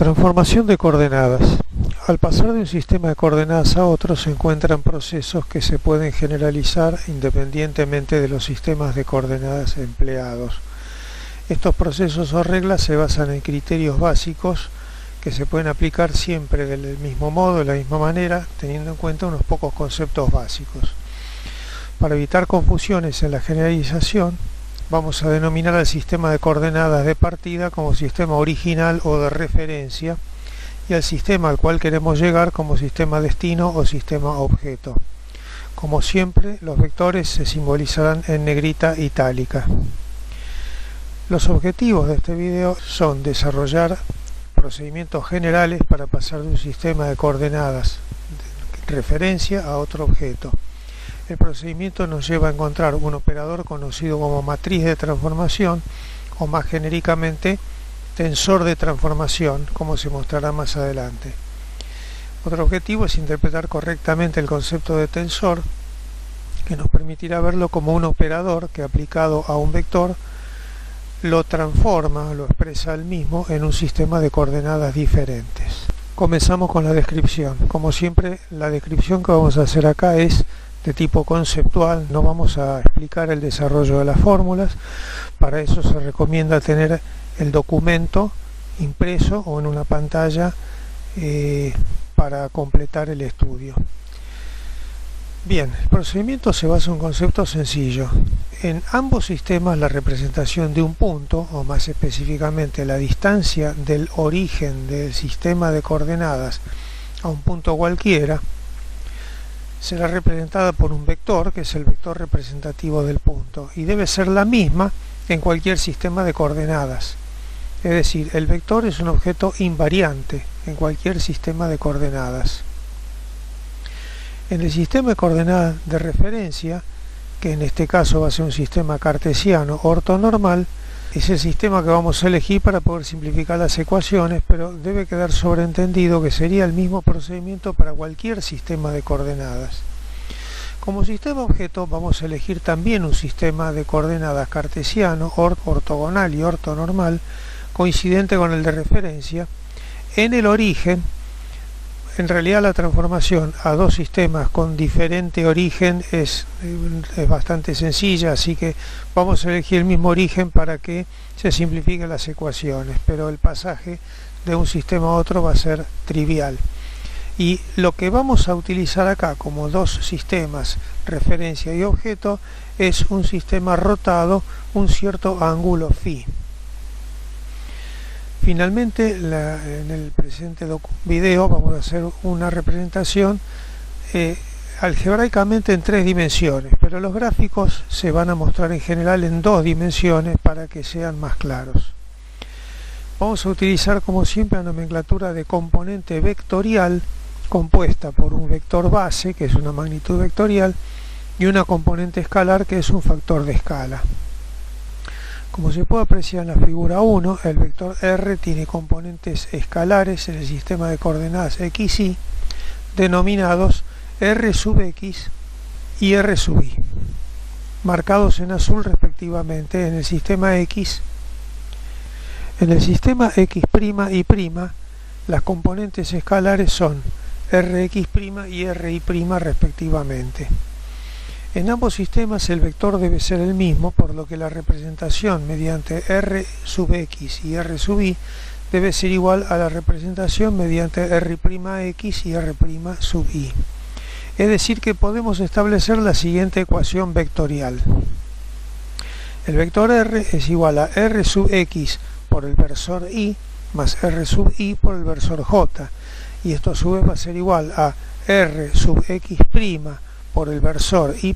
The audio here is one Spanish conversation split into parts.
Transformación de coordenadas. Al pasar de un sistema de coordenadas a otro se encuentran procesos que se pueden generalizar independientemente de los sistemas de coordenadas empleados. Estos procesos o reglas se basan en criterios básicos que se pueden aplicar siempre del mismo modo, de la misma manera, teniendo en cuenta unos pocos conceptos básicos. Para evitar confusiones en la generalización, vamos a denominar al sistema de coordenadas de partida como sistema original o de referencia y al sistema al cual queremos llegar como sistema destino o sistema objeto. Como siempre, los vectores se simbolizarán en negrita itálica. Los objetivos de este video son desarrollar procedimientos generales para pasar de un sistema de coordenadas de referencia a otro objeto. El procedimiento nos lleva a encontrar un operador conocido como matriz de transformación o más genéricamente tensor de transformación, como se mostrará más adelante. Otro objetivo es interpretar correctamente el concepto de tensor, que nos permitirá verlo como un operador que aplicado a un vector lo transforma, lo expresa el mismo en un sistema de coordenadas diferentes. Comenzamos con la descripción. Como siempre, la descripción que vamos a hacer acá es de tipo conceptual, no vamos a explicar el desarrollo de las fórmulas. Para eso se recomienda tener el documento impreso o en una pantalla para completar el estudio. Bien, el procedimiento se basa en un concepto sencillo. En ambos sistemas la representación de un punto, o más específicamente la distancia del origen del sistema de coordenadas a un punto cualquiera, será representada por un vector, que es el vector representativo del punto, y debe ser la misma en cualquier sistema de coordenadas. Es decir, el vector es un objeto invariante en cualquier sistema de coordenadas. En el sistema de coordenadas de referencia, que en este caso va a ser un sistema cartesiano ortonormal, es el sistema que vamos a elegir para poder simplificar las ecuaciones, pero debe quedar sobreentendido que sería el mismo procedimiento para cualquier sistema de coordenadas. Como sistema objeto vamos a elegir también un sistema de coordenadas cartesiano, ortogonal y ortonormal, coincidente con el de referencia. En el origen, en realidad la transformación a dos sistemas con diferente origen es bastante sencilla, así que vamos a elegir el mismo origen para que se simplifiquen las ecuaciones, pero el pasaje de un sistema a otro va a ser trivial. Y lo que vamos a utilizar acá como dos sistemas, referencia y objeto, es un sistema rotado, un cierto ángulo phi. Finalmente, en el presente video vamos a hacer una representación algebraicamente en 3 dimensiones, pero los gráficos se van a mostrar en general en 2 dimensiones para que sean más claros. Vamos a utilizar como siempre la nomenclatura de componente vectorial compuesta por un vector base, que es una magnitud vectorial, y una componente escalar, que es un factor de escala. Como se puede apreciar en la figura 1, el vector R tiene componentes escalares en el sistema de coordenadas x, y denominados R sub x y R sub y, marcados en azul respectivamente en el sistema X. En el sistema X' y', las componentes escalares son Rx' y Ri' respectivamente. En ambos sistemas el vector debe ser el mismo, por lo que la representación mediante R sub x y R sub y debe ser igual a la representación mediante R'x y R' sub y. Es decir, que podemos establecer la siguiente ecuación vectorial. El vector R es igual a R sub x por el versor y más R sub y por el versor j, y esto a su vez va a ser igual a R sub x' por el versor y'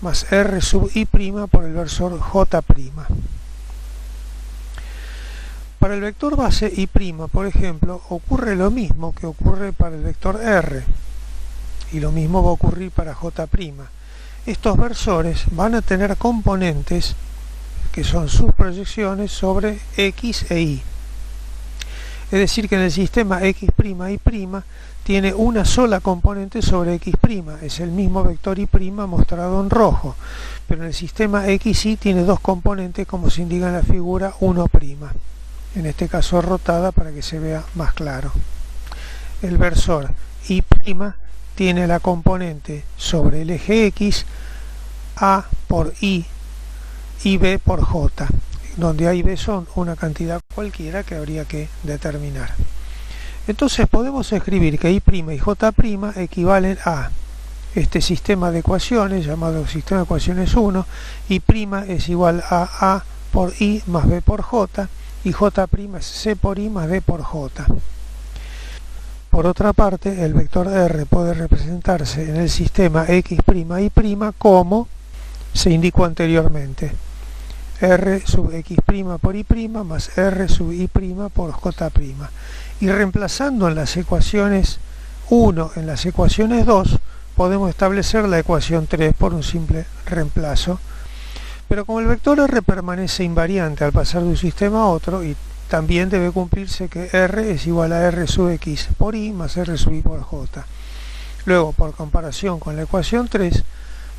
más R sub y' por el versor j'. Para el vector base y', por ejemplo, ocurre lo mismo que ocurre para el vector R, y lo mismo va a ocurrir para j'. Estos versores van a tener componentes que son sus proyecciones sobre x e y. Es decir, que en el sistema x', y' tiene una sola componente sobre x', es el mismo vector y' mostrado en rojo, pero en el sistema xy tiene dos componentes, como se indica en la figura 1'. en este caso rotada para que se vea más claro. El versor Y' tiene la componente sobre el eje X A por I y B por J, donde A y B son una cantidad cualquiera que habría que determinar. Entonces podemos escribir que I' y J' equivalen a este sistema de ecuaciones llamado sistema de ecuaciones 1. I' es igual a A por I más B por J, y J' es C por I más D por J. Por otra parte, el vector R puede representarse en el sistema X', Y' como se indicó anteriormente. R sub X' por Y' más R sub Y' por J'. Y reemplazando en las ecuaciones 1 en las ecuaciones 2, podemos establecer la ecuación 3 por un simple reemplazo. Pero como el vector R permanece invariante al pasar de un sistema a otro, y también debe cumplirse que R es igual a R sub X por Y más R sub Y por J. Luego, por comparación con la ecuación 3,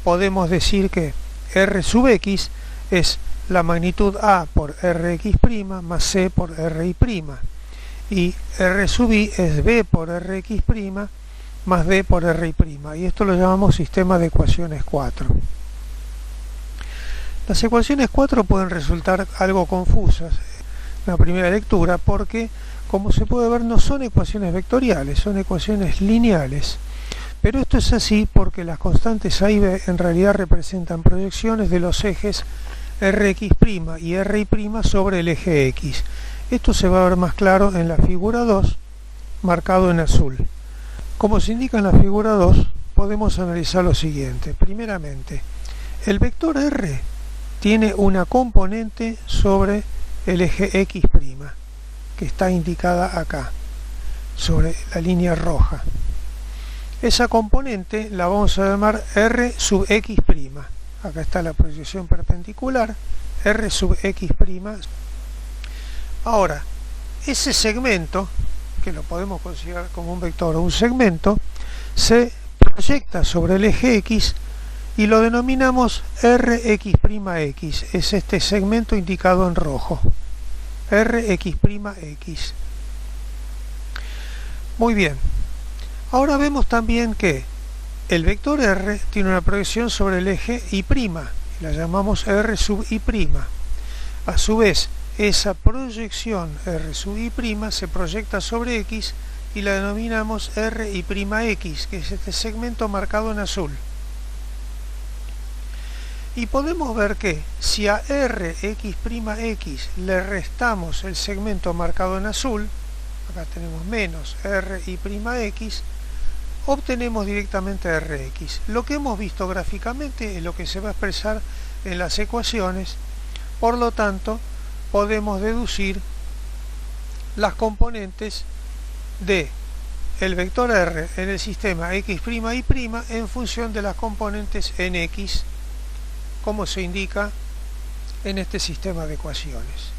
podemos decir que R sub X es la magnitud A por Rx' más C por Ri', y R sub I es B por Rx' más D por Ri', y esto lo llamamos sistema de ecuaciones 4. Las ecuaciones 4 pueden resultar algo confusas en la primera lectura porque, como se puede ver, no son ecuaciones vectoriales, son ecuaciones lineales. Pero esto es así porque las constantes A y B en realidad representan proyecciones de los ejes Rx' y Ri' sobre el eje X. Esto se va a ver más claro en la figura 2, marcado en azul. Como se indica en la figura 2, podemos analizar lo siguiente. Primeramente, el vector R tiene una componente sobre el eje X', que está indicada acá, sobre la línea roja. Esa componente la vamos a llamar R sub X'. Acá está la proyección perpendicular, R sub X'. Ahora, ese segmento, que lo podemos considerar como un vector o un segmento, se proyecta sobre el eje X y lo denominamos Rx'. Es este segmento indicado en rojo. Rx'. Muy bien. Ahora vemos también que el vector R tiene una proyección sobre el eje Y', y la llamamos R sub Y'. A su vez, esa proyección R sub Y' se proyecta sobre X y la denominamos R'X, que es este segmento marcado en azul. Y podemos ver que si a Rx' le restamos el segmento marcado en azul, acá tenemos menos R'X, obtenemos directamente Rx. Lo que hemos visto gráficamente es lo que se va a expresar en las ecuaciones, por lo tanto podemos deducir las componentes de el vector R en el sistema X', Y' en función de las componentes en X, como se indica en este sistema de ecuaciones.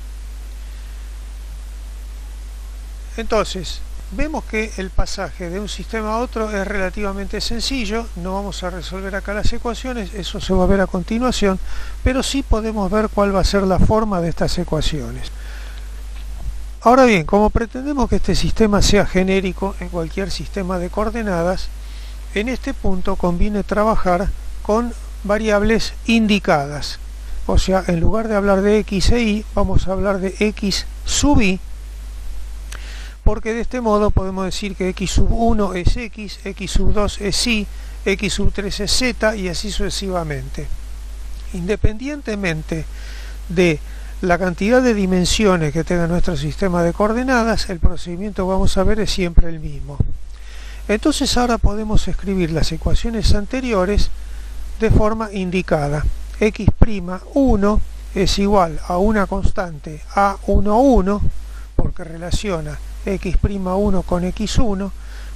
Entonces, vemos que el pasaje de un sistema a otro es relativamente sencillo. No vamos a resolver acá las ecuaciones, eso se va a ver a continuación, pero sí podemos ver cuál va a ser la forma de estas ecuaciones. Ahora bien, como pretendemos que este sistema sea genérico en cualquier sistema de coordenadas, en este punto conviene trabajar con variables indicadas. O sea, en lugar de hablar de X e Y, vamos a hablar de X sub Y, porque de este modo podemos decir que X sub 1 es X, X sub 2 es Y, X sub 3 es Z, y así sucesivamente. Independientemente de la cantidad de dimensiones que tenga nuestro sistema de coordenadas, el procedimiento que vamos a ver es siempre el mismo. Entonces ahora podemos escribir las ecuaciones anteriores de forma indicada. X'1 es igual a una constante A11, porque relaciona X'1 con X1,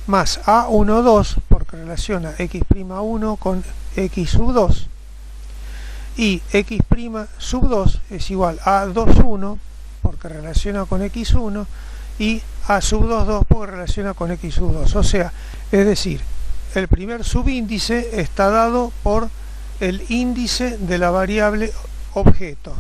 más A12, porque relaciona X'1 con X sub 2, y X' sub 2 es igual a A21, porque relaciona con X1, y A sub 2 porque relaciona con X sub 2. O sea, es decir, el primer subíndice está dado por el índice de la variable objeto.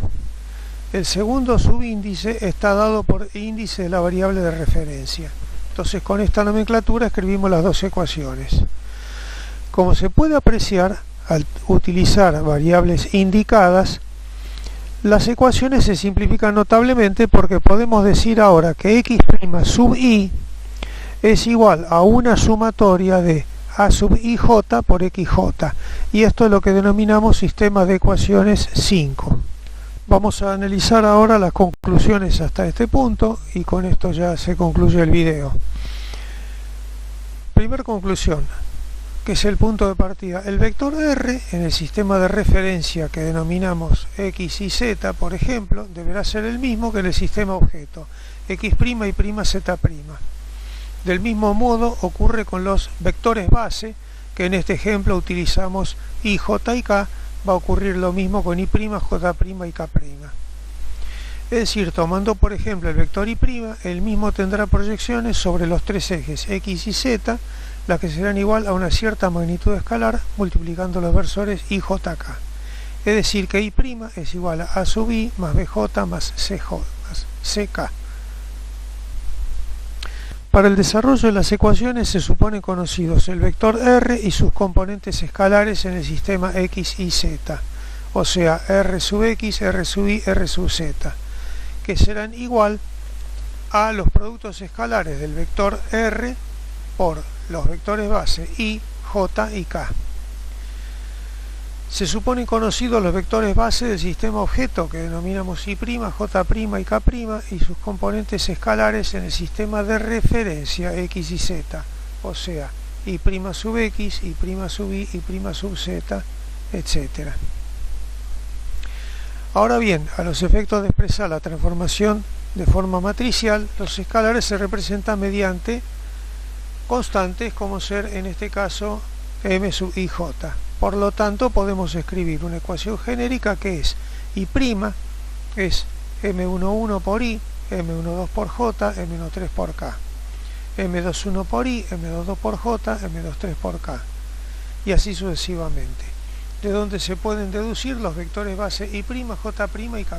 El segundo subíndice está dado por índice de la variable de referencia. Entonces con esta nomenclatura escribimos las dos ecuaciones. Como se puede apreciar, al utilizar variables indicadas, las ecuaciones se simplifican notablemente porque podemos decir ahora que x' sub i es igual a una sumatoria de a sub ij por xj, y esto es lo que denominamos sistema de ecuaciones 5. Vamos a analizar ahora las conclusiones hasta este punto y con esto ya se concluye el video. Primera conclusión, que es el punto de partida. El vector r en el sistema de referencia que denominamos x y z, por ejemplo, deberá ser el mismo que en el sistema objeto, x' y z'. Del mismo modo ocurre con los vectores base, que en este ejemplo utilizamos i, j y k. Va a ocurrir lo mismo con i', j' y k'. Es decir, tomando por ejemplo el vector i', el mismo tendrá proyecciones sobre los tres ejes x y z, las que serán igual a una cierta magnitud escalar multiplicando los versores i, j, k. Es decir, que i' es igual a sub i más bj más ck. Para el desarrollo de las ecuaciones se suponen conocidos el vector r y sus componentes escalares en el sistema x y z, o sea, r sub x, r sub y, r sub z, que serán igual a los productos escalares del vector r por los vectores base i, j y k. Se suponen conocidos los vectores base del sistema objeto que denominamos i', j' y k' y sus componentes escalares en el sistema de referencia x y z, o sea, i' sub x, i' sub y, i' sub z, etc. Ahora bien, a los efectos de expresar la transformación de forma matricial, los escalares se representan mediante constantes como ser en este caso m sub ij. Por lo tanto, podemos escribir una ecuación genérica que es i' es m11 por i, m12 por j, m13 por k, m21 por i, m22 por j, m23 por k, y así sucesivamente, de donde se pueden deducir los vectores base i', j' y k'.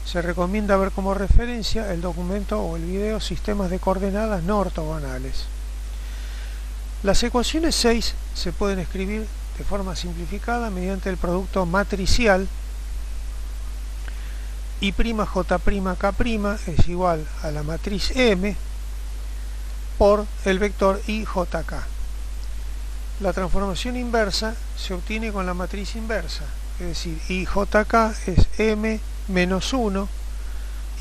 Se recomienda ver como referencia el documento o el video Sistemas de coordenadas no ortogonales. Las ecuaciones 6 se pueden escribir de forma simplificada mediante el producto matricial i', j', k' es igual a la matriz M por el vector i, j, k. La transformación inversa se obtiene con la matriz inversa, es decir, i, j, k es m menos 1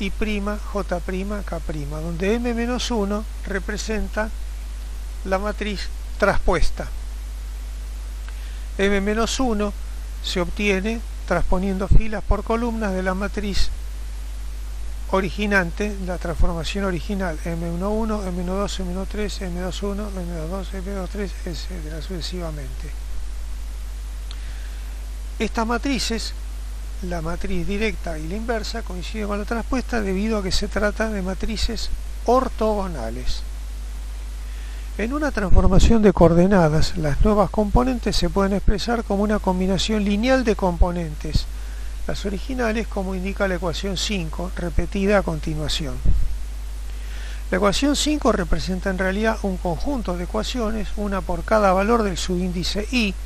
i', j', k', donde m menos 1 representa la matriz traspuesta. M-1 se obtiene transponiendo filas por columnas de la matriz originante, la transformación original, M11, M12, M13, M21, M22, M23, etc. sucesivamente. Estas matrices, la matriz directa y la inversa, coinciden con la traspuesta debido a que se trata de matrices ortogonales. En una transformación de coordenadas, las nuevas componentes se pueden expresar como una combinación lineal de componentes, las originales como indica la ecuación 5, repetida a continuación. La ecuación 5 representa en realidad un conjunto de ecuaciones, una por cada valor del subíndice i,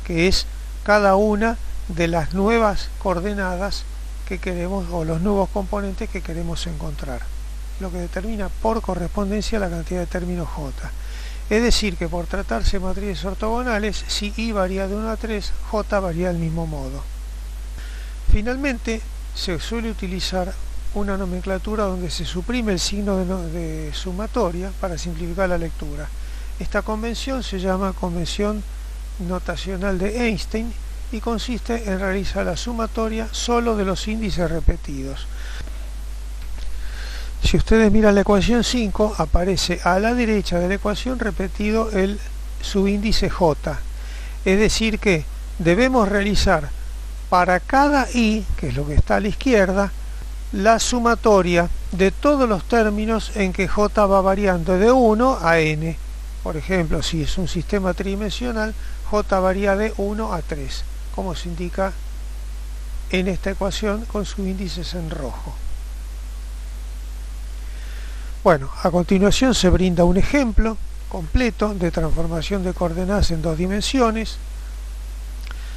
que es cada una de las nuevas coordenadas que queremos, o los nuevos componentes que queremos encontrar, lo que determina por correspondencia la cantidad de términos j. Es decir, que por tratarse de matrices ortogonales, si i varía de 1 a 3, j varía del mismo modo. Finalmente, se suele utilizar una nomenclatura donde se suprime el signo de sumatoria para simplificar la lectura. Esta convención se llama convención notacional de Einstein y consiste en realizar la sumatoria solo de los índices repetidos. Si ustedes miran la ecuación 5, aparece a la derecha de la ecuación repetido el subíndice j. Es decir que debemos realizar para cada i, que es lo que está a la izquierda, la sumatoria de todos los términos en que j va variando de 1 a n. Por ejemplo, si es un sistema tridimensional, j varía de 1 a 3, como se indica en esta ecuación con sus índices en rojo. Bueno, a continuación se brinda un ejemplo completo de transformación de coordenadas en dos dimensiones.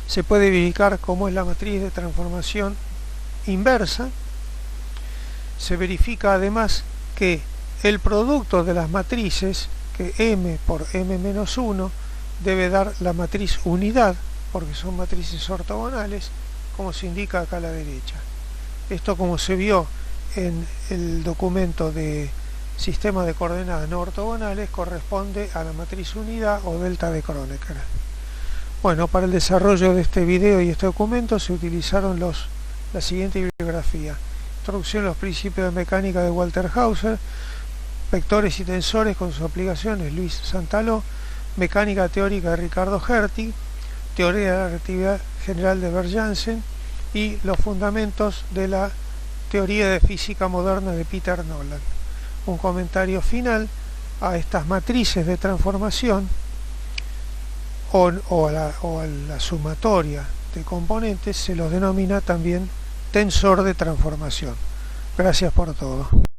Se puede verificar cómo es la matriz de transformación inversa. Se verifica además que el producto de las matrices, que m por m-1, debe dar la matriz unidad, porque son matrices ortogonales, como se indica acá a la derecha. Esto, como se vio en el documento de sistema de coordenadas no ortogonales, corresponde a la matriz unidad o delta de Kronecker. Bueno, para el desarrollo de este video y este documento se utilizaron la siguiente bibliografía: Introducción a los principios de mecánica de Walter Hauser, Vectores y tensores con sus aplicaciones, Luis Santaló, Mecánica teórica de Ricardo Hertig, Teoría de la relatividad general de Bert Janssen y Los fundamentos de la teoría de física moderna de Peter Nolan. Un comentario final a estas matrices de transformación o a la sumatoria de componentes se los denomina también tensor de transformación. Gracias por todo.